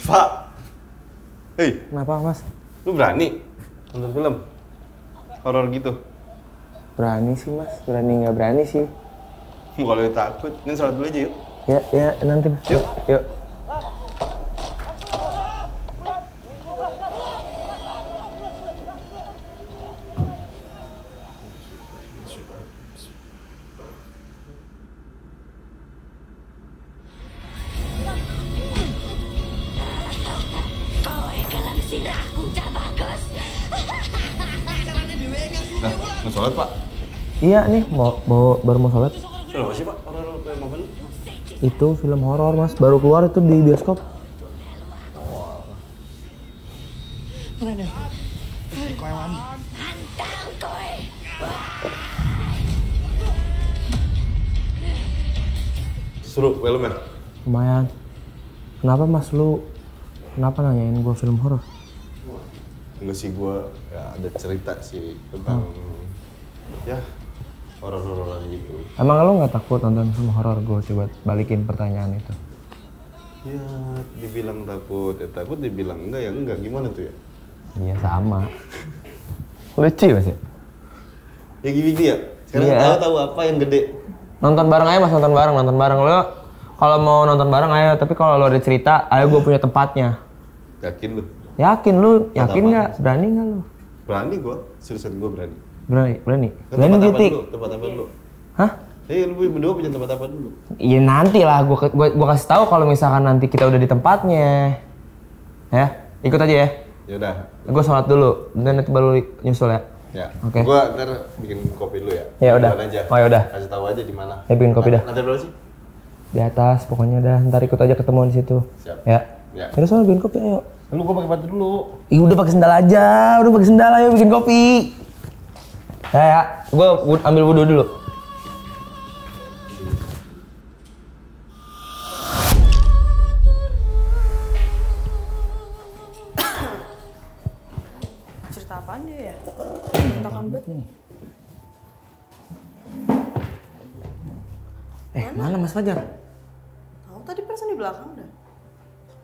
Pak. Hei, Kenapa mas? lu berani nonton film horor gitu? Berani sih mas, berani nggak berani sih. Kalau lu takut, kan sholat dulu aja yuk. Ya nanti mas. Yuk. Yuk. Nah, mau sholat Pak? Iya nih, baru mau sholat. Film apa sih Pak? Horor kayak mau film? Itu film horor mas, baru keluar itu di bioskop. Seru filmnya? Lumayan. Kenapa mas lu? Kenapa nanyain gua film horor? Enggak sih, gua ya ada cerita sih tentang ya horor-hororan gitu. Emang lu nggak takut nonton film horor? Gua coba balikin pertanyaan itu. Ya, dibilang takut, ya takut, dibilang enggak ya enggak, gimana tuh ya? Iya sama. Lucu mas ya? Ya gini ya, sekarang Iya. tahu apa yang gede? Nonton bareng aja mas, nonton bareng lo. Kalau mau nonton bareng ayo, tapi kalau lo ada cerita, ayo gue punya tempatnya. Yakin lu? Yakin lu? Yakin Tempat nggak? Berani nggak lu? Berani gua, seriusan gua berani. Berani. Kan Berani tempat apa titik. dulu? Tempat apa dulu? Hah? Lu berdua punya tempat apa dulu? Iya nanti lah, gua kasih tahu kalau misalkan nanti kita udah di tempatnya. Ya, ikut aja ya. Yaudah. Gue sholat dulu, dan nanti baru nyusul ya. Ya. Oke. Gua ntar bikin kopi dulu ya. Ya udah. Duluan aja. Oh ya udah. Kasih tahu aja di mana. Ya bikin kopi dah. Nanti berapa sih? Di atas, pokoknya dah. Ntar ikut aja ketemuan di situ. Siap. Ya. Ya. Terus soal bikin kopi ayo. Lu gua pakai batu dulu. Ih udah pakai sendal aja, ayo bikin kopi. Ya, gue ambil wudhu dulu. Cerita apaan dia ya? Tentang banget nih. Mana Mas Fajar? Tahu tadi persen di belakang dah.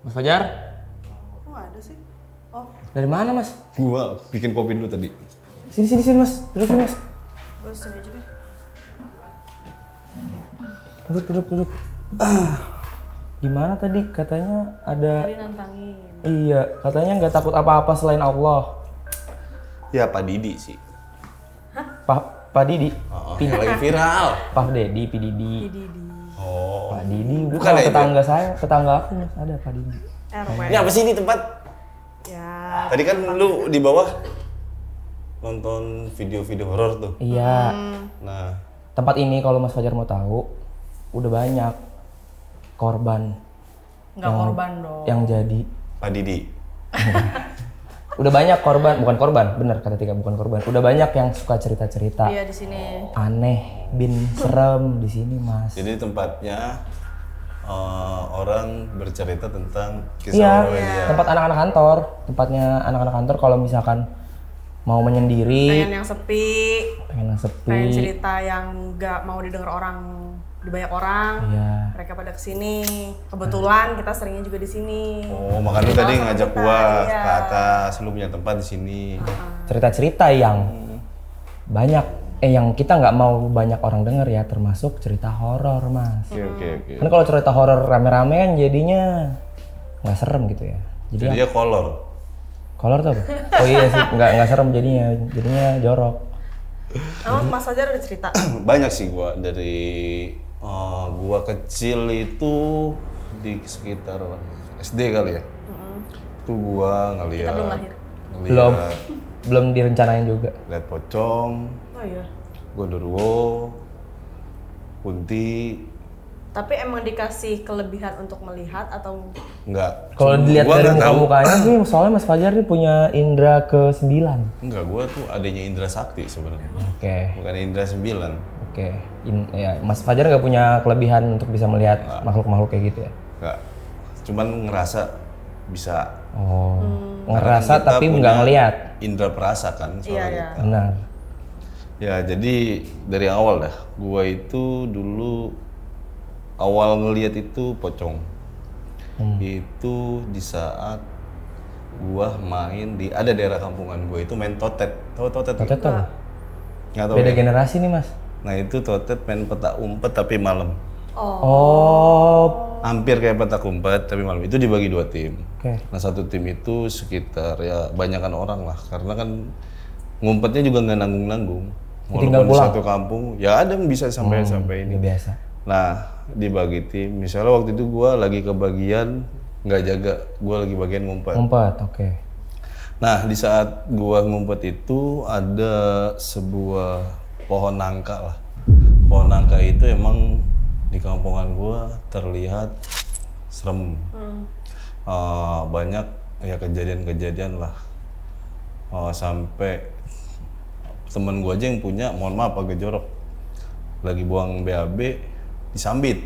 Mas Fajar? Kok nggak ada sih? Oh, Dari mana Mas? Gua bikin kopi dulu tadi. Sini Mas, duduk sini Mas. gue sini aja deh. Duduk. Gimana tadi katanya ada? Tadi nantangin. Iya, katanya nggak takut apa-apa selain Allah. Ya Pak Didi sih. Pak Didi? Oh, yang lagi viral. Pak Dedi, P Didi. Didi. Oh. Pak Didi, Bukan ya itu? tetangga aku Mas, ada Pak Didi. RW. Ini apa sih ini tempat? Ya. Tadi kan lu di bawah nonton video-video horor tuh. Iya, Nah, tempat ini kalau Mas Fajar mau tahu, udah banyak korban Nggak korban dong. yang jadi. Pak Didi. Udah banyak korban, bukan korban, bener kata Tika, bukan korban. Udah banyak yang suka cerita-cerita Iya di sini. aneh, serem di sini Mas. Jadi tempatnya orang bercerita tentang kisah Iya, horor dia. tempat anak-anak kantor, tempatnya anak-anak kantor kalau misalkan mau menyendiri, Pengen yang sepi. pengen yang sepi. Pengen cerita yang nggak mau didengar orang, di banyak orang. Iya. Mereka pada kesini. Kebetulan kita seringnya juga di sini. Oh, makanya lu tadi Sama ngajak kita, gua iya. ke atas, lu punya tempat di sini. Cerita-cerita yang banyak, yang kita nggak mau banyak orang denger ya, termasuk cerita horor Mas. Oke. Kan kalau cerita horor rame-rame kan jadinya nggak serem gitu ya. Jadi Jadi dia kolor. kolor tuh apa? Oh iya sih, nggak serem jadinya jorok. Emang Mas Fajar ada cerita? Banyak sih gua dari gua kecil itu di sekitar SD kali ya. Itu gua ngeliat. Kita belum lahir. Belum direncanain juga. Lihat pocong, Oh iya. gondoruo, kunti. Tapi emang dikasih kelebihan untuk melihat atau Enggak. Kalau dilihat Gua dari nggak tahu. muka-mukanya sih, soalnya Mas Fajar nih punya indera ke-9. Enggak, gua tuh adanya Indra Sakti sebenarnya. Oke. Bukan Indra 9. Oke. Ya, Mas Fajar nggak punya kelebihan untuk bisa melihat makhluk-makhluk kayak gitu ya? Enggak. Cuman ngerasa bisa. Oh. Karena Ngerasa kita tapi punya nggak ngelihat. Indra perasa kan Iya, soalnya iya. kita. Benar. Ya, jadi dari awal dah, gua itu dulu awal ngelihat itu pocong. Itu di saat gua main di ada daerah kampungan gua itu main totet. Tahu totet? Totet tuh apa? Nggak tahu. Beda Ya? generasi nih mas. Nah itu totet main petak umpet tapi malam. Oh, Hampir kayak petak umpet tapi malam. Itu dibagi 2 tim. oke. Nah satu tim itu sekitar ya banyakan orang lah karena kan ngumpetnya juga nggak nanggung-nanggung. Tinggal Walaupun di pulang. satu kampung ya ada yang bisa sampai ini. Udah biasa. Nah dibagi tim. Misalnya waktu itu gua lagi kebagian nggak jaga, gua lagi bagian ngumpet. Ngumpet, oke. Nah di saat gua ngumpet itu ada sebuah pohon nangka lah. Pohon nangka itu emang di kampungan gua terlihat serem. Banyak ya kejadian-kejadian lah. Sampai temen gua aja yang punya, mohon maaf agak jorok, lagi buang BAB disambit.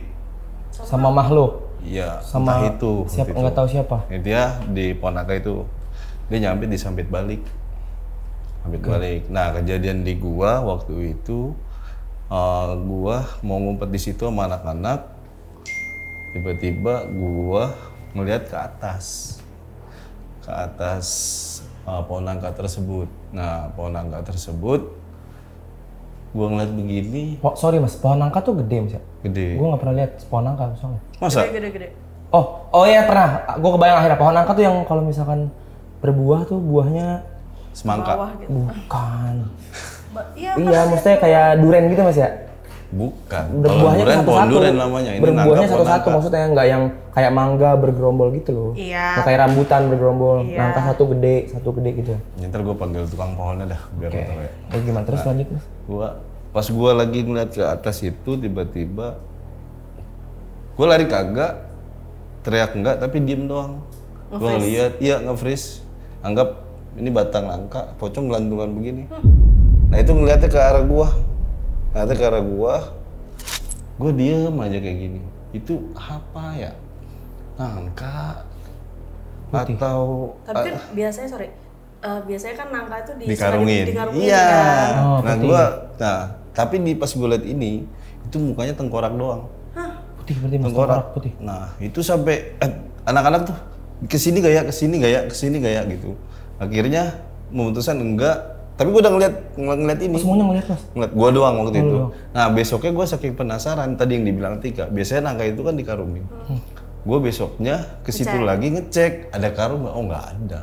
Sama makhluk. Iya, Sama entah itu. siapa, waktu nggak itu. tahu siapa. Dia di pohon nangka itu, dia nyambit disambit balik. Sambit balik. Nah kejadian di gua waktu itu, gua mau ngumpet di situ sama anak-anak, tiba-tiba gua ngelihat ke atas pohon nangka tersebut. Nah pohon nangka tersebut gua ngeliat begini, Oh, sorry mas, pohon nangka tuh gede mas ya? gede. Gue nggak pernah lihat pohon nangka soalnya. Masa? Gede-gede. Oh iya pernah. Gue kebayang akhirnya pohon nangka tuh yang kalau misalkan berbuah tuh buahnya Semangka? Bawah gitu. bukan. Iya. Iya, maksudnya kayak duren gitu mas ya? Bukan. Udah Kalau buahnya durian, pohon satu-satu. durian namanya. Ini Berbuahnya nangka, pohon satu-satu, nangka. maksudnya nggak yang kayak mangga bergerombol gitu loh. Iya. Nggak kayak rambutan bergerombol. Iya. Nangka satu gede gitu. Ntar gue panggil tukang pohonnya dah biar Oke. lo tau ya. Kayak gimana terus lanjut mas? Pas gua lagi ngeliat ke atas itu tiba-tiba gua lari kagak, teriak enggak tapi diem doang. Gua ngeliat, iya nge-freeze. Anggap ini batang nangka, pocong gelantungan begini. Nah itu ngeliatnya ke arah gua. Gua diem aja kayak gini. Itu apa ya? Nangka? Atau Tapi kan biasanya kan nangka itu dikarungin. dikarungin Iya. kan. Oh, Nah tapi pas gue liat ini itu mukanya tengkorak doang. Putih berarti mas, Tengkorak. tengkorak putih. Nah itu sampai anak-anak tuh kesini gak ya gitu. Akhirnya memutuskan enggak. Tapi gue udah ngeliat ini. Semuanya ngeliat mas? Ngeliat gue doang waktu itu. doang. Nah besoknya gue saking penasaran tadi yang dibilang Tika. Biasanya nangka itu kan dikarungin. Gue besoknya ke situ lagi ngecek ada karung nggak? Oh nggak ada.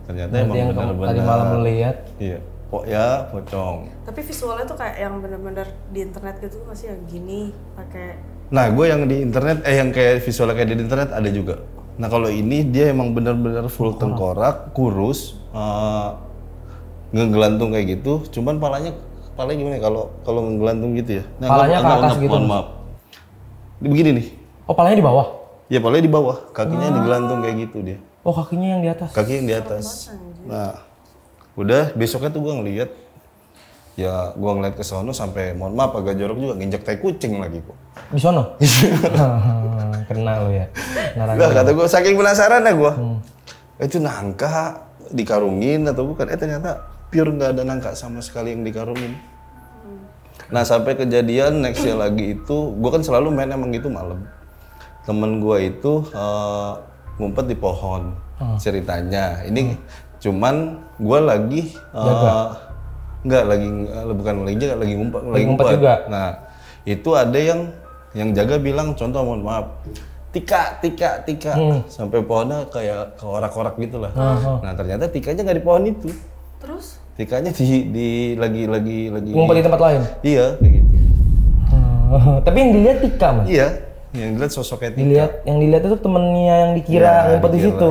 Ternyata Berarti emang yang benar-benar. tadi malam lu lihat. Iya. Ya pocong. Tapi visualnya tuh kayak yang bener-bener di internet gitu masih yang gini pakai. Nah, gue yang di internet, yang kayak visualnya kayak di internet ada juga. Nah, kalau ini dia emang benar-benar full tengkorak, kurus, ngegelantung kayak gitu. Cuman palanya gimana? Ya? Kalau ngegelantung gitu ya. Nah, Palanya ke atas gitu, Mohon Mas. maaf. Begini nih. Oh palanya di bawah? Ya palanya di bawah, kakinya digelantung kayak gitu dia. Oh kakinya yang di atas? Kaki yang di atas. Nah, udah besoknya tuh gue ngeliat. Ya, gue ngeliat ke sono sampai mohon maaf agak jorok juga nginjek tai kucing lagi kok. Di sono? Kena lo ya. Narang. Lah kata gue saking penasaran ya gue. Itu nangka dikarungin atau bukan? Ternyata pure nggak ada nangka sama sekali yang dikarungin. Nah sampai kejadian nextnya lagi itu, gue kan selalu main emang gitu malam. Temen gue itu ngumpet di pohon ceritanya. Ini cuman gue lagi bukan lagi ngumpet. Juga. Nah itu ada yang jaga bilang contoh mohon maaf. Tika, sampai pohonnya kayak korak-korak gitu lah. Nah ternyata tikanya nggak di pohon itu. Terus? Tikanya di lagi. Ngumpet di tempat lain? Iya kayak gitu. Tapi yang dilihat Tika mas? Iya, yang dilihat sosoknya Tika. Yang dilihat itu temennya yang dikira ngumpet di situ.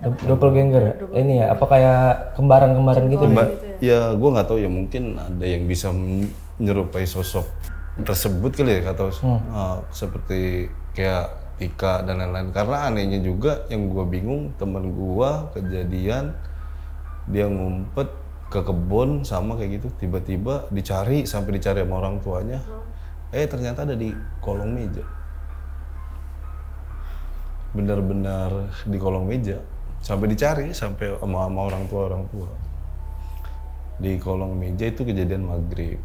Doppelganger ya? Ini ya, apa kayak kembaran-kembaran gitu? Ya gue nggak tahu ya mungkin ada yang bisa menyerupai sosok tersebut kali ya atau seperti kayak Tika dan lain-lain. Karena anehnya juga yang gue bingung temen gue kejadian dia ngumpet ke kebun sama kayak gitu tiba-tiba dicari sampai dicari sama orang tuanya. Ternyata ada di kolong meja. Benar-benar di kolong meja. Sampai dicari sampai sama orang tua di kolong meja itu kejadian maghrib.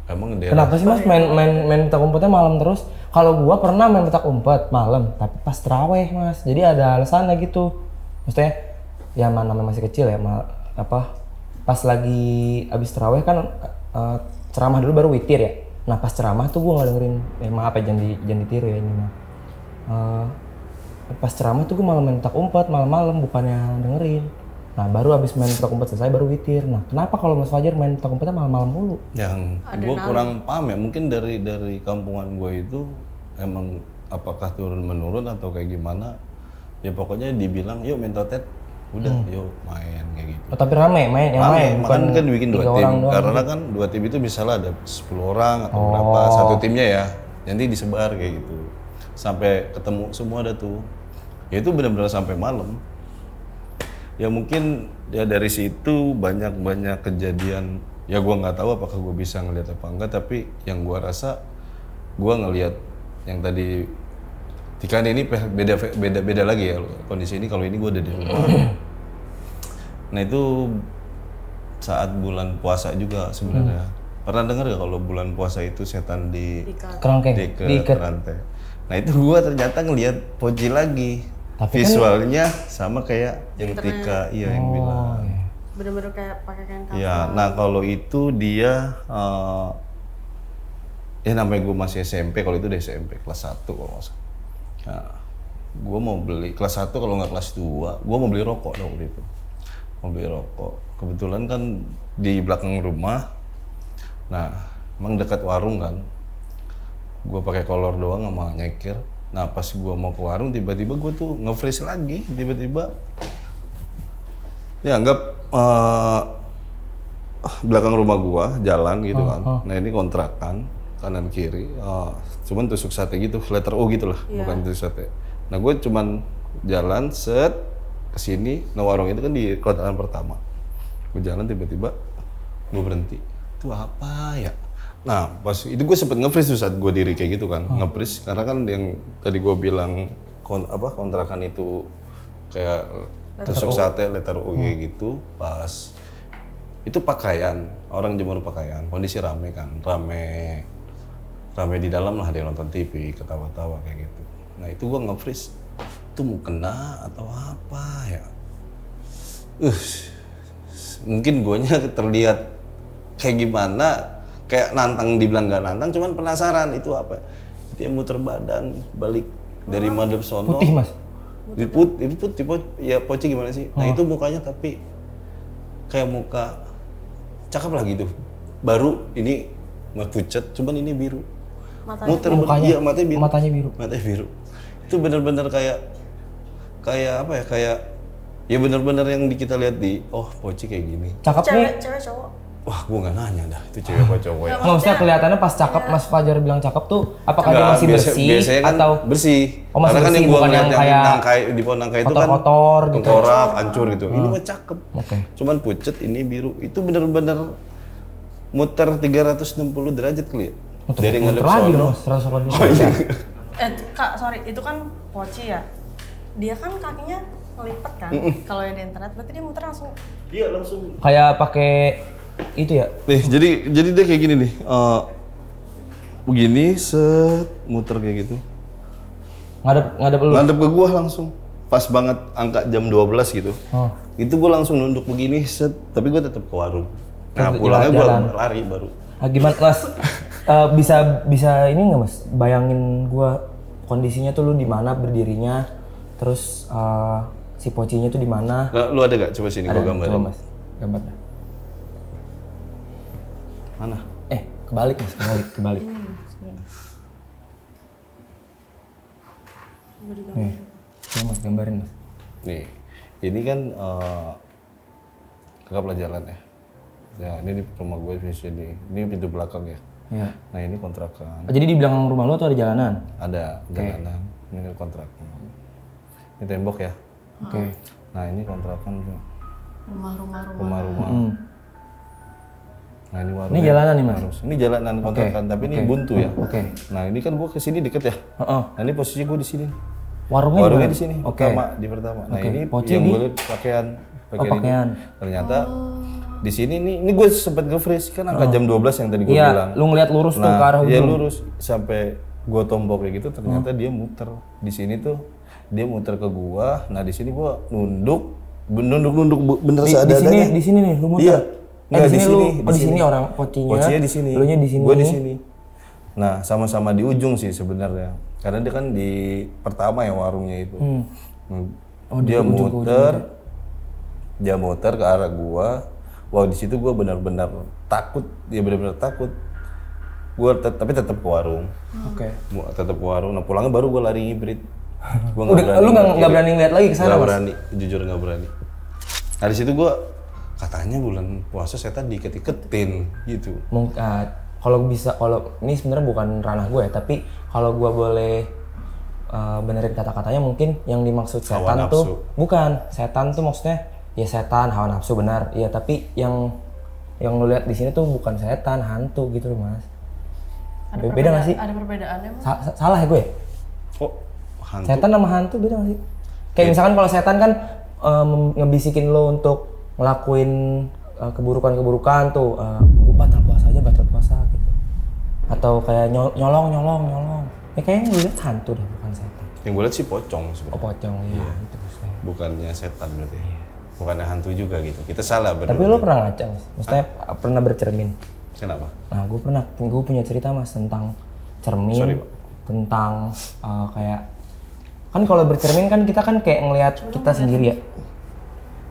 Emang daerah Kenapa sih mas main petak umpetnya malam terus? Kalau gua pernah main petak umpet malam, tapi pas terawih mas. Jadi ada alasannya gitu. Maksudnya ya mana namanya masih kecil ya, pas lagi abis terawih kan ceramah dulu baru witir ya. Nah pas ceramah tuh gua nggak dengerin. Maaf ya jangan ditiru ya ini mah. Pas ceramah tuh gua malah main petak umpet malam-malam bukannya dengerin. Nah baru abis main petak umpet selesai baru witir. Nah kenapa kalau Mas Fajar main petak umpetnya malam-malam mulu? yang gue kurang paham ya, mungkin dari kampungan gue itu emang apakah turun menurun atau kayak gimana ya, pokoknya dibilang yuk main totet, udah yuk main kayak gitu. Oh, tapi rame main yang Rame, main bukan makanya kan bikin 2 tiga tim orang doang. karena kan 2 tim itu misalnya ada 10 orang atau berapa satu timnya ya, nanti disebar kayak gitu sampai ketemu semua ada tuh ya, itu benar-benar sampai malam. Ya mungkin ya dari situ banyak kejadian ya, gua nggak tahu apakah gue bisa ngelihat apa enggak, tapi yang gua rasa gua ngelihat yang tadi Tika ini beda lagi ya kondisi ini. Kalau ini gua ada di rumah. Nah itu saat bulan puasa juga sebenarnya. Pernah dengar gak kalau bulan puasa itu setan Kerangkeng, diikat. rantai? Nah itu gua ternyata ngelihat Poji lagi. Tapi visualnya sama kayak yang Tika yang bilang. Bener-bener kayak pakai kain kafan. Ya, nah kalau itu dia ya namanya gue masih SMP, kalau itu udah SMP kelas 1 kalau nggak salah. Nah, gue mau beli kelas 1 kalau nggak kelas 2, gue mau beli rokok dong waktu itu. Mau beli rokok. Kebetulan kan di belakang rumah. Nah, emang dekat warung kan. Gue pakai kolor doang sama nyekir. Nah pas gue mau ke warung tiba-tiba gue tuh nge-freeze lagi, tiba-tiba ya anggap belakang rumah gue jalan gitu kan. Nah ini kontrakan kanan kiri, cuman tusuk sate gitu, letter O gitu lah, bukan tusuk sate. Nah gue cuman jalan set kesini, nah warung itu kan di kontrakan pertama. Gue jalan tiba-tiba gue berhenti, itu apa ya? Nah pas itu gue sempet nge-freeze tuh saat gue diri kayak gitu kan, nge-freeze karena kan yang tadi gue bilang kontrakan itu kayak tusuk sate letter O kayak gitu. Pas itu pakaian, orang jemur pakaian, kondisi rame kan, rame di dalam lah, ada yang nonton TV, ketawa-tawa kayak gitu. Nah itu gue nge-freeze, itu mau kena atau apa ya? Mungkin guanya terlihat kayak gimana, kayak nantang, dibilang gak nantang, cuman penasaran itu apa. Dia muter badan balik dari madep sono. Putih mas? Itu ya Poci gimana sih? Nah itu mukanya tapi kayak muka cakep lah gitu. Baru ini pucet, cuman ini biru. Muter mukanya, iya, matanya biru. Matanya biru. Itu bener-bener kayak apa ya? Kayak ya bener-bener yang kita lihat di Poci kayak gini. Cakep nih. Cewek cowok. Wah, gue nggak nanya dah itu cewek apa cowok ya. Nggak, maksudnya kelihatannya pas cakep Mas Fajar bilang cakep tuh, apakah dia masih bersih biasanya kan atau bersih? Oh, masih karena kan bersih, yang gue bukan ngeliat yang yang kayak nangkai di pohon nangkai itu kan kotor-kotor gitu. tengkorak, hancur gitu. Ini mah cakep. Oke. Cuman pucet, ini biru. Itu bener-bener muter 360 derajat kali ya. Dari ngadep lagi sono. Mas, 180 Kak, sorry, itu kan Poci ya? Dia kan kakinya ngelipet kan? Kalau yang di internet, berarti dia muter langsung. Iya, langsung. Kayak pakai itu ya? Nih, jadi dia kayak gini nih. Begini, set, muter kayak gitu. Ngadep lu? Ngadep ke gua langsung. Pas banget angka jam 12 gitu. Itu gua langsung nunduk begini, set. Tapi gua tetap ke warung. Nah, pulangnya gua lari baru. Nah, gimana Mas? Bisa ini nggak Mas? Bayangin gua kondisinya tuh lu di mana berdirinya, terus si Pocinya tuh di mana? Nah, lu ada gak? Coba sini gua gambarin. Coba Mas, gambarnya. Mana? Kebalik Mas, kebalik. Nih, coba Mas gambarin Mas. Nih, ini kan anggaplah jalan ya. Ya, ini di rumah gue di ini pintu belakang ya. Iya. Nah, ini kontrakan. Jadi di belakang rumah lu tuh ada jalanan? Ada jalanan. Ini kontrakan. Ini tembok ya. Oke. Nah, ini kontrakan tuh. Rumah-rumah. Nah, ini warung. Ini jalanan nih Mas? Ini jalanan kontrakan, tapi ini buntu ya. Oke. Nah, ini kan gua ke sini deket ya. Nah, ini posisi gua di sini. Warungnya di sini. Oke. Di pertama. Nah, Oke. ini Poci yang di? gue lihat pakaian. Pakaian. Ternyata Di sini nih, ini gue sempat nge-freeze kan angka jam 12 yang tadi gue bilang. Iya, lu ngeliat lurus tuh ke arah Iya ujung. lurus sampai gue tombol kayak gitu ternyata dia muter. Di sini tuh dia muter ke gua. Nah, di sini gua nunduk bener seadanya. Di sini nih lu muter. Iya. Nggak, di sini lu. Di sini orang pocinya. Pocinya di sini. Lunya di sini. Gua di sini. Nah, sama-sama di ujung sih sebenarnya. Karena dia kan di pertama ya warungnya itu. Dia muter. Dia muter ke arah gua. Wah, di situ gua benar-benar takut. Dia benar-benar takut. Gua tapi tetap ke warung. Oke. Tetap ke warung. Nah, pulangnya baru gua lari hibrid. Gua Lu nggak berani ngeliat lagi ke sana, Mas? Nggak berani, jujur nggak berani. Nah, di situ gua katanya bulan puasa setan diiket-iketin gitu. Kalau ini sebenarnya bukan ranah gue ya, tapi kalau gue boleh benerin kata-katanya, mungkin yang dimaksud setan tuh bukan setan tuh maksudnya ya setan hawa nafsu benar, iya, tapi yang lu lihat di sini tuh bukan setan, hantu gitu loh, Mas. Beda nggak sih? Ada perbedaannya, Mas? Salah ya gue? Kok hantu? Setan sama hantu beda nggak sih? Kayak misalkan kalau setan kan ngebisikin lo untuk ngelakuin keburukan-keburukan tuh, batal puasa aja, batal puasa gitu. Atau kayak nyolong. Ya kayaknya gue liat hantu dah, bukan setan. Yang gue lihat sih pocong sebenarnya. Oh, pocong, iya. Itu maksudnya. Bukannya setan berarti. Bukannya hantu juga gitu. Kita salah benar. Tapi lo pernah ngaca, Mas? Maksudnya pernah bercermin? Kenapa? Nah, gue punya cerita, Mas, tentang cermin. Sorry, Pak. Tentang kayak kan kalau bercermin kan kita kan kayak ngelihat kita sendiri ya.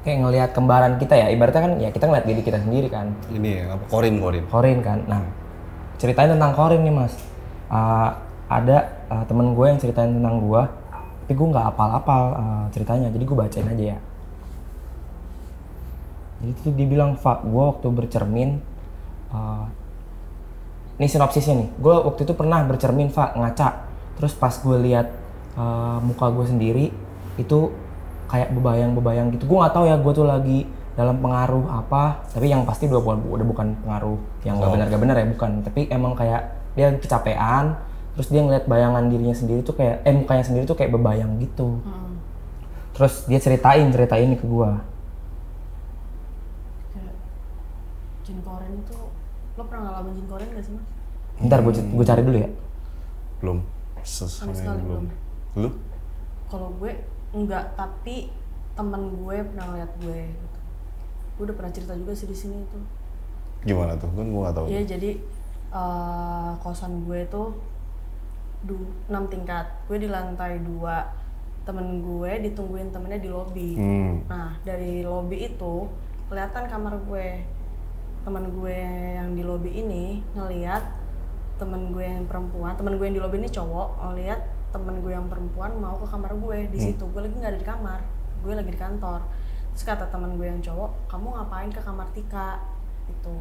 Kayak ngelihat kembaran kita ya, ibaratnya kan ya kita ngeliat diri kita sendiri kan. Ini apa? Korin Kan. Nah, ceritain tentang korin nih, Mas. Ada temen gue yang ceritain tentang gue, tapi gue nggak apal-apal ceritanya, jadi gue bacain aja ya. Jadi tuh dia bilang, Pak, gue waktu bercermin, ini sinopsisnya nih, gue waktu itu pernah bercermin, Pak, ngaca. Terus pas gue lihat muka gue sendiri, itu kayak bebayang gitu. Gue nggak tahu ya gue tuh lagi dalam pengaruh apa, tapi yang pasti udah bukan pengaruh yang nggak benar ya, bukan. Tapi emang kayak dia kecapean, terus dia ngeliat bayangan dirinya sendiri tuh kayak mukanya sendiri tuh kayak bebayang gitu. Terus dia ceritain nih ke gue. Kayak jin koren itu, lo pernah ngalamin jin koren gak sih, Mas? Bentar gue cari dulu ya. Belum. Sama sekali belum. Lu? Kalau gue enggak, tapi temen gue pernah ngeliat gue gitu. Gue udah pernah cerita juga sih di sini itu. Gimana tuh? Kan gue nggak tahu. Iya, jadi kosan gue tuh 6 tingkat. Gue di lantai 2. Temen gue ditungguin temennya di lobi. Nah, dari lobi itu kelihatan kamar gue. Temen gue yang di lobi ini ngeliat temen gue yang perempuan, temen gue yang di lobi ini cowok, ngeliat temen gue yang perempuan mau ke kamar gue di situ. Gue lagi nggak ada di kamar, gue lagi di kantor. Terus kata temen gue yang cowok, kamu ngapain ke kamar Tika? Gitu.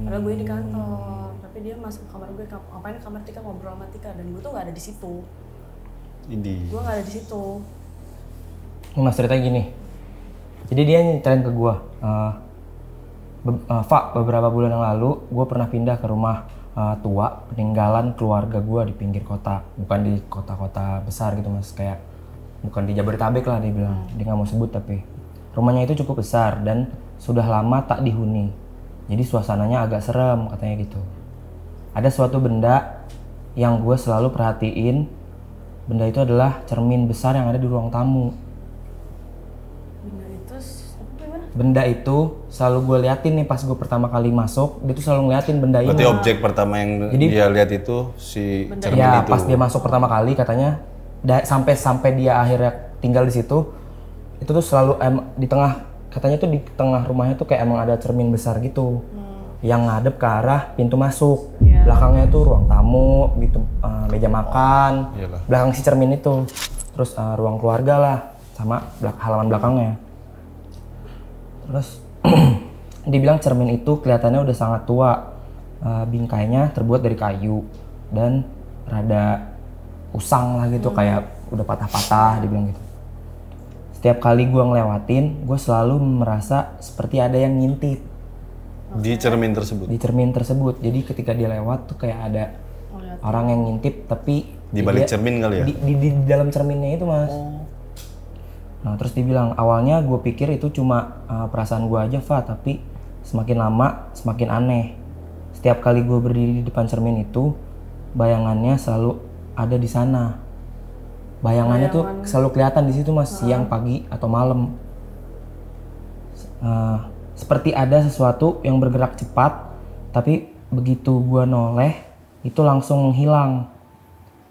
Padahal gue di kantor, tapi dia masuk ke kamar gue, ngapain ke kamar Tika, ngobrol sama Tika, dan gue tuh nggak ada di situ. Gue nggak ada di situ. Ini Mas ceritanya gini. Jadi dia nyeritain ke gue, Pak, beberapa bulan yang lalu gue pernah pindah ke rumah tua peninggalan keluarga gue di pinggir kota, bukan di kota-kota besar gitu, Mas, kayak bukan di Jabodetabek lah dia bilang. Dia nggak mau sebut, tapi rumahnya itu cukup besar dan sudah lama tak dihuni, jadi suasananya agak serem katanya gitu. Ada suatu benda yang gue selalu perhatiin. Benda itu adalah cermin besar yang ada di ruang tamu. Benda itu selalu gue liatin nih pas gue pertama kali masuk, dia tuh selalu ngeliatin benda ini. Berarti objek pertama yang dia lihat itu si cermin ya, itu. Pas dia masuk pertama kali katanya, sampai dia akhirnya tinggal di situ, itu tuh selalu di tengah, katanya tuh di tengah rumahnya tuh kayak emang ada cermin besar gitu, yang ngadep ke arah pintu masuk. Belakangnya tuh ruang tamu gitu, meja makan, belakang si cermin itu, terus ruang keluarga lah, sama halaman belakangnya. Terus dibilang cermin itu kelihatannya udah sangat tua, bingkainya terbuat dari kayu dan rada usang lah gitu, kayak udah patah-patah, dibilang gitu. Setiap kali gue ngelewatin, gue selalu merasa seperti ada yang ngintip di cermin tersebut. Di cermin tersebut. Jadi ketika dia lewat tuh kayak ada orang yang ngintip, tapi di balik cermin kali ya? Di dalam cerminnya itu, Mas. Nah, terus dibilang awalnya gue pikir itu cuma perasaan gue aja, Fa, tapi semakin lama semakin aneh. Setiap kali gue berdiri di depan cermin itu, bayangannya selalu ada di sana. Bayangannya tuh selalu kelihatan di situ mas, siang, pagi, atau malam. Seperti ada sesuatu yang bergerak cepat, tapi begitu gue noleh, itu langsung menghilang.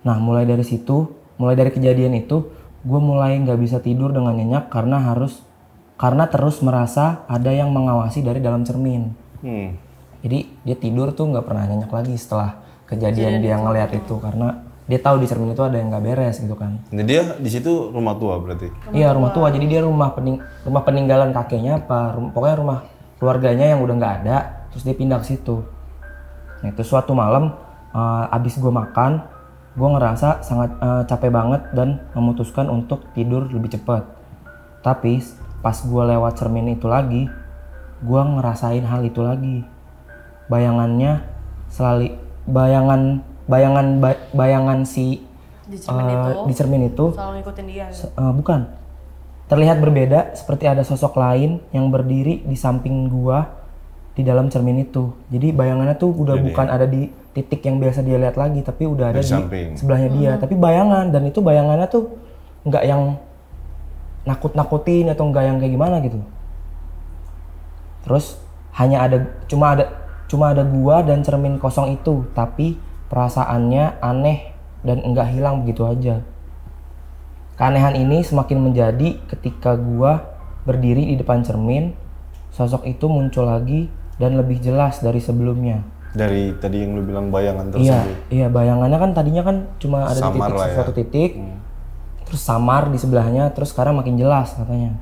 Nah mulai dari situ, mulai dari kejadian itu, gue mulai nggak bisa tidur dengan nyenyak karena terus merasa ada yang mengawasi dari dalam cermin. Jadi dia tidur tuh nggak pernah nyenyak lagi setelah kejadian dia ngeliat itu, karena dia tahu di cermin itu ada yang nggak beres gitu kan. Nah, dia di situ rumah tua berarti? Iya rumah tua, jadi dia rumah peninggalan kakeknya pokoknya rumah keluarganya yang udah nggak ada, terus dia pindah ke situ. Nah itu suatu malam abis gue makan, gue ngerasa sangat capek banget dan memutuskan untuk tidur lebih cepat. Tapi pas gue lewat cermin itu lagi, gue ngerasain hal itu lagi. Bayangannya selalu bayangan si di cermin itu selalu ngikutin dia. Bukan, terlihat berbeda, seperti ada sosok lain yang berdiri di samping gua di dalam cermin itu. Jadi bayangannya tuh udah bukan ada di titik yang biasa dia lihat lagi, tapi udah ada di sebelahnya dia. Tapi bayangan, dan itu bayangannya tuh nggak yang nakut-nakutin atau nggak yang kayak gimana gitu. Terus cuma ada gua dan cermin kosong itu, tapi perasaannya aneh dan enggak hilang begitu aja. Keanehan ini semakin menjadi ketika gua berdiri di depan cermin, sosok itu muncul lagi dan lebih jelas dari sebelumnya. Dari tadi yang lu bilang bayangan tersebut? Iya, bayangannya kan tadinya kan cuma ada samar di suatu titik, terus samar di sebelahnya, terus sekarang makin jelas katanya.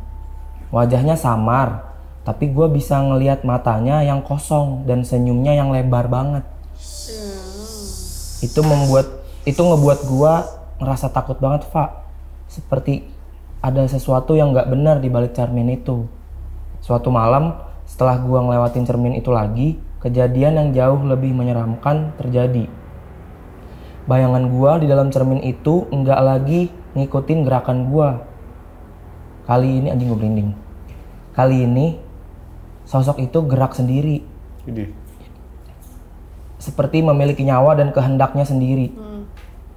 Wajahnya samar, tapi gue bisa ngelihat matanya yang kosong dan senyumnya yang lebar banget. Itu ngebuat gue ngerasa takut banget, Pak. Seperti ada sesuatu yang nggak benar di balik cermin itu. Suatu malam setelah gue ngelewatin cermin itu lagi, kejadian yang jauh lebih menyeramkan terjadi. Bayangan gue di dalam cermin itu nggak lagi ngikutin gerakan gue. Kali ini anjing gue merinding. Kali ini sosok itu gerak sendiri. Seperti memiliki nyawa dan kehendaknya sendiri.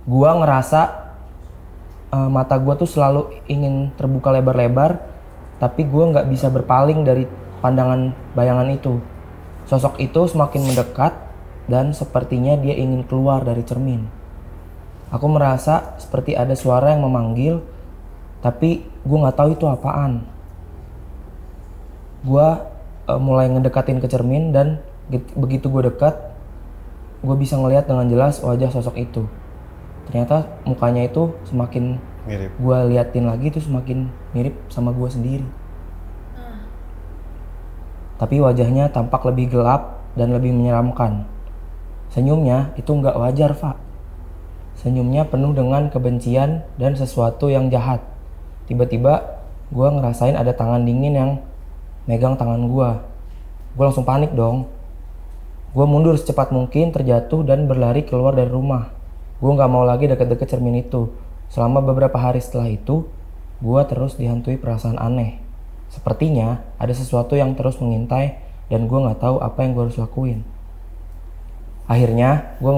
Gua ngerasa mata gua tuh selalu ingin terbuka lebar-lebar, tapi gua nggak bisa berpaling dari pandangan bayangan itu. Sosok itu semakin mendekat dan sepertinya dia ingin keluar dari cermin. Aku merasa seperti ada suara yang memanggil, tapi gua nggak tahu itu apaan. Gua mulai ngedekatin ke cermin dan begitu gue dekat, gue bisa ngelihat dengan jelas wajah sosok itu. Ternyata mukanya itu semakin mirip. Gue liatin lagi tuh semakin mirip sama gue sendiri. Tapi wajahnya tampak lebih gelap dan lebih menyeramkan. Senyumnya itu nggak wajar, Pak. Senyumnya penuh dengan kebencian dan sesuatu yang jahat. Tiba-tiba gue ngerasain ada tangan dingin yang megang tangan gue. Gue langsung panik dong. Gue mundur secepat mungkin, terjatuh dan berlari keluar dari rumah. Gue gak mau lagi deket-deket cermin itu. Selama beberapa hari setelah itu, gue terus dihantui perasaan aneh. Sepertinya ada sesuatu yang terus mengintai dan gue gak tahu apa yang gue harus lakuin. Akhirnya gue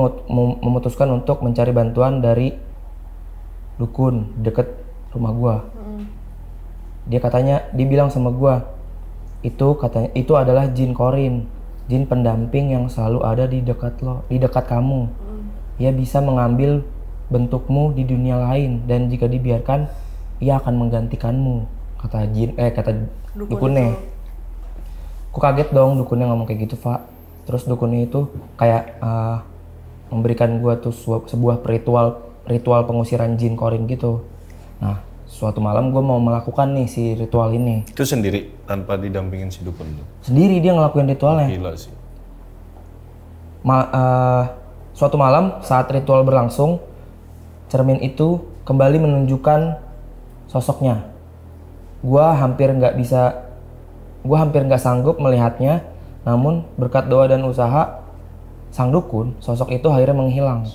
memutuskan untuk mencari bantuan dari dukun deket rumah gue. Dia bilang sama gue, itu adalah jin korin, jin pendamping yang selalu ada di dekat kamu. Ia bisa mengambil bentukmu di dunia lain dan jika dibiarkan, ia akan menggantikanmu, kata dukunnya. Aku kaget dong dukunnya ngomong kayak gitu, Pak. Terus dukunnya itu kayak memberikan gua tuh sebuah ritual pengusiran jin korin gitu. Nah, suatu malam gue mau melakukan nih si ritual ini. Itu sendiri tanpa didampingin si dukun itu? Sendiri dia ngelakuin ritualnya. Gila sih. Suatu malam saat ritual berlangsung, cermin itu kembali menunjukkan sosoknya. Gue hampir nggak sanggup melihatnya, namun berkat doa dan usaha sang dukun, sosok itu akhirnya menghilang.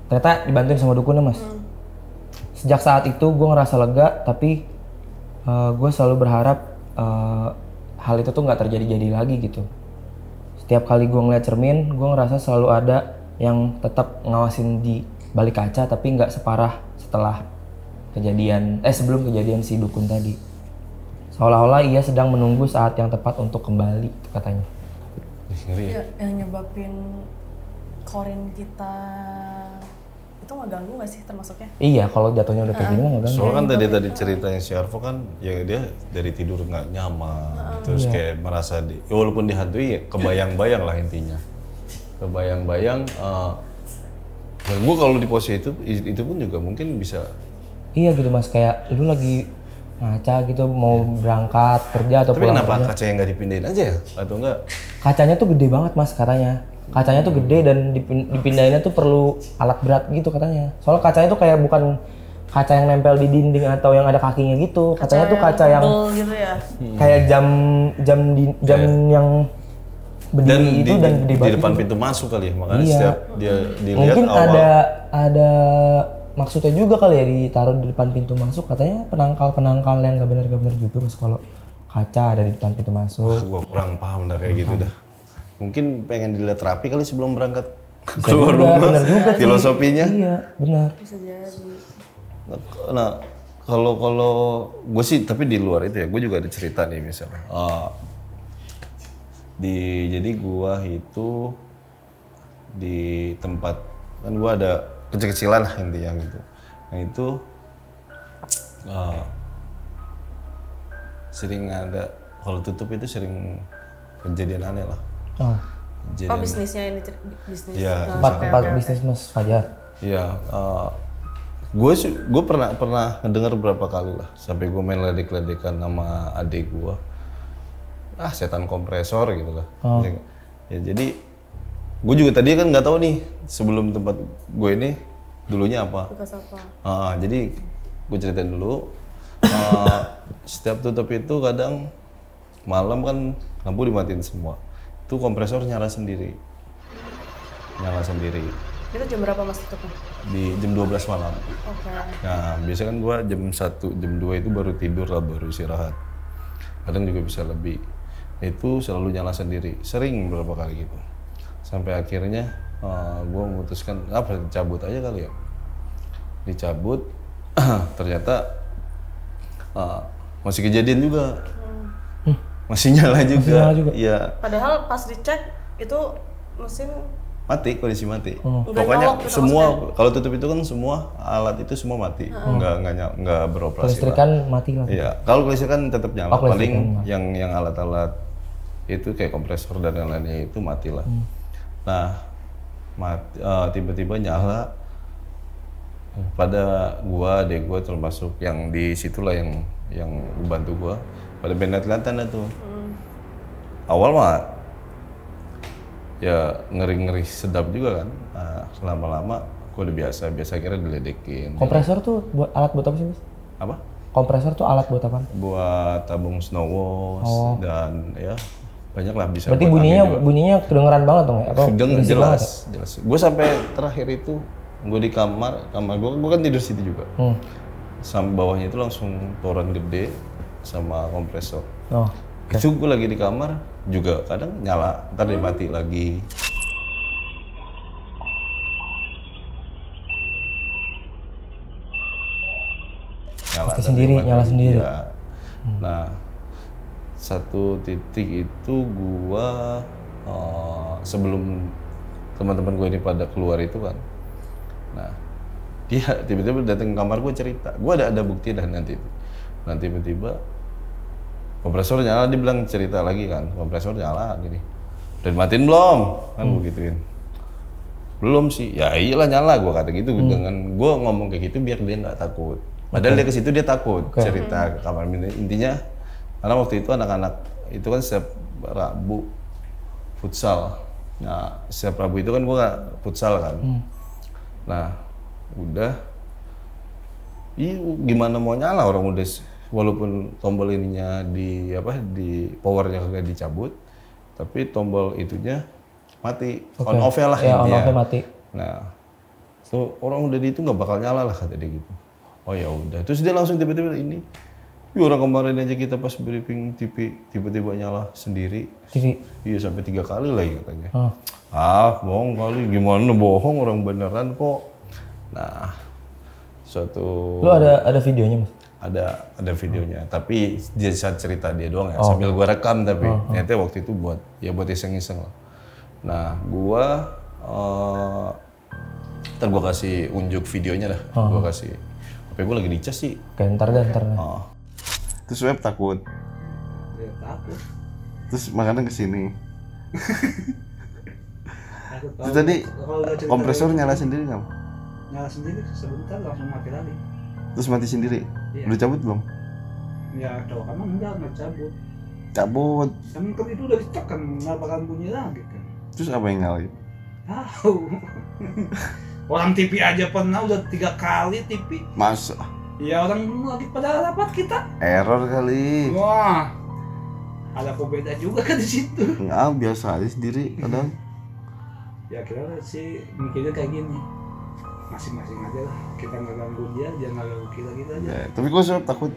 Ternyata dibantuin sama dukunnya, Mas. Sejak saat itu gue ngerasa lega, tapi gue selalu berharap hal itu tuh nggak terjadi-jadi lagi gitu. Setiap kali gue ngeliat cermin, gue ngerasa selalu ada yang tetap ngawasin di balik kaca, tapi nggak separah setelah sebelum kejadian si dukun tadi. Seolah-olah ia sedang menunggu saat yang tepat untuk kembali, katanya. Ngeri ya? Ya, yang nyebabin korin kita itu nggak ganggu nggak sih termasuknya? Iya, kalau jatuhnya udah kayak gini mah nggak ganggu. Soalnya kan tadi ceritanya si Arvo kan ya dia dari tidur nggak nyaman, terus kayak merasa ya walaupun dihantui ya kebayang-bayang lah intinya, kebayang-bayang. Dan gue kalau di posisi itu pun juga mungkin bisa. Iya gitu mas, kayak lu lagi ngaca gitu mau berangkat kerja atau Tapi pulang kenapa kerja. kaca yang nggak dipindahin aja ya? Atau enggak? Kacanya tuh gede banget mas katanya. Kacanya tuh gede dan dipindahinnya tuh perlu alat berat gitu katanya. Soalnya kacanya tuh kayak bukan kaca yang nempel di dinding atau yang ada kakinya gitu. Katanya tuh kaca yang gitu ya. kayak jam yang berdiri itu dan gede di banget. depan gitu. pintu masuk kali ya, makanya Iya. setiap dia dilihat Mungkin awal. ada maksudnya juga kali ya ditaruh di depan pintu masuk, katanya penangkal yang nggak benar juga mas kalau kaca ada di depan pintu masuk. Gue kurang paham dah kayak gitu dah. Mungkin pengen dilihat rapi kali sebelum berangkat keluar rumah. Bener juga sih. Filosofinya. Iya benar. Bisa jadi. Nah, kalau gue sih, tapi di luar itu ya, gue juga ada cerita nih misalnya. Jadi gue itu di tempat kan gue ada kecil-kecilan lah intinya gitu. Nah itu sering ada, kalau tutup itu sering kejadian aneh lah. Oh. Oh bisnisnya ini bisnis. Iya. Tempat bisnis mas Fajar. Iya, gue pernah dengar beberapa kali lah, sampai gue main ledek-ledekan sama adik gue, setan kompresor gitu lah. Ya jadi gue juga tadi kan nggak tahu nih sebelum tempat gue ini dulunya apa. Bekas apa? Jadi gue ceritain dulu. Setiap tutup itu kadang malam kan lampu dimatiin semua. Itu kompresor nyala sendiri. Itu jam berapa mas tutupnya? Di jam 12 malam. Oke. Nah, biasanya kan gua jam 1, jam 2 itu baru tidur lah, baru istirahat. Kadang juga bisa lebih. Itu selalu nyala sendiri. Sering beberapa kali gitu. Sampai akhirnya gua memutuskan, cabut aja kali ya. Dicabut, ternyata masih kejadian juga. Masih nyala juga. Iya. Padahal pas dicek itu mesin Mati, kondisi mati. Nggak Pokoknya nyolok gitu semua, kalau tutup itu kan semua alat itu semua mati, nggak beroperasi. Kelistrikan mati lah. Iya, kalau kelistrikan tetap nyala. Oh, Paling yang alat-alat itu kayak kompresor dan yang lainnya itu mati lah. Nah, tiba-tiba nyala. Pada adek gua termasuk yang di situlah yang bantu gua. Pada benet-benetan tuh. Awal mah ya ngeri-ngeri sedap juga kan. Nah, lama-lama gue udah biasa kira diledekin. Kompresor tuh alat buat apa sih mas? Apa? Kompresor tuh alat buat apa? Buat tabung snow wash dan ya banyak lah bisa. Berarti buat angin juga. bunyinya kedengeran banget dong ya? Apa berisik banget ya? jelas. Gue sampai terakhir itu gue di kamar gue kan tidur situ juga. Sampai bawahnya itu langsung toren gede sama kompresor. Oh. Itu gue lagi di kamar juga kadang nyala, ntar dia mati lagi. Nyala sendiri. Ya. Nah, satu titik itu gua sebelum teman-teman gue ini pada keluar itu kan, nah dia tiba-tiba datang ke kamar gue cerita, gue ada bukti dan nanti tiba-tiba kompresor nyala, dia bilang cerita lagi kan, kompresor nyala gini, udah dimatiin belum? Kan gue gituin. Belum sih, ya iyalah nyala, gue kata gitu. Dengan gue ngomong kayak gitu biar dia nggak takut. Padahal dia ke situ dia takut cerita ke kamar. Intinya karena waktu itu anak-anak itu kan setiap Rabu futsal. Nah setiap Rabu itu kan gue nggak futsal kan. Nah udah, gimana mau nyala orang udah, walaupun tombol ininya di powernya kagak dicabut, tapi tombol itunya mati, on off lah ya, intinya. on off mati. Nah, so orang udah di itu nggak bakal nyala lah kata dia gitu. Oh ya udah, terus dia langsung tiba-tiba ini Ya, orang kemarin aja kita pas briefing TV tiba-tiba nyala sendiri. TV. Iya sampai 3 kali lagi katanya. Bohong kali. Gimana bohong, orang beneran kok. Nah, suatu. Lu ada videonya mas? Ada videonya. Tapi dia saat cerita dia doang ya. Sambil gua rekam tapi ternyata waktu itu buat iseng-iseng lah. Nah, gua ntar gua kasih unjuk videonya dah. Gua kasih. HP gua lagi dicas sih. Kayak ntar dah. Terus web takut. Ya takut. Terus makanya kesini. Takut Terus tadi kalau udah cerita kompresor gitu, nyala sendiri nggak? nyala sendiri sebentar langsung mati lagi. Terus mati sendiri? Iya. Udah cabut belum? Ya kalau kamu nggak cabut. Cabut. Kan itu udah ditekan nggak bakal bunyi lagi kan. Terus apa yang nyalain? Tahu. Orang TV aja pernah udah 3 kali TV. Masa? Ya orang lagi pada rapat kita. Error kali. Wah. Ada pembeda juga kan di situ. Nggak, biasa aja sendiri kadang. Ya kira sih mikirnya kayak gini. Masing-masing aja lah. Kita nggak ganggu dia nggak ganggu kita aja. Ya, tapi gue takut.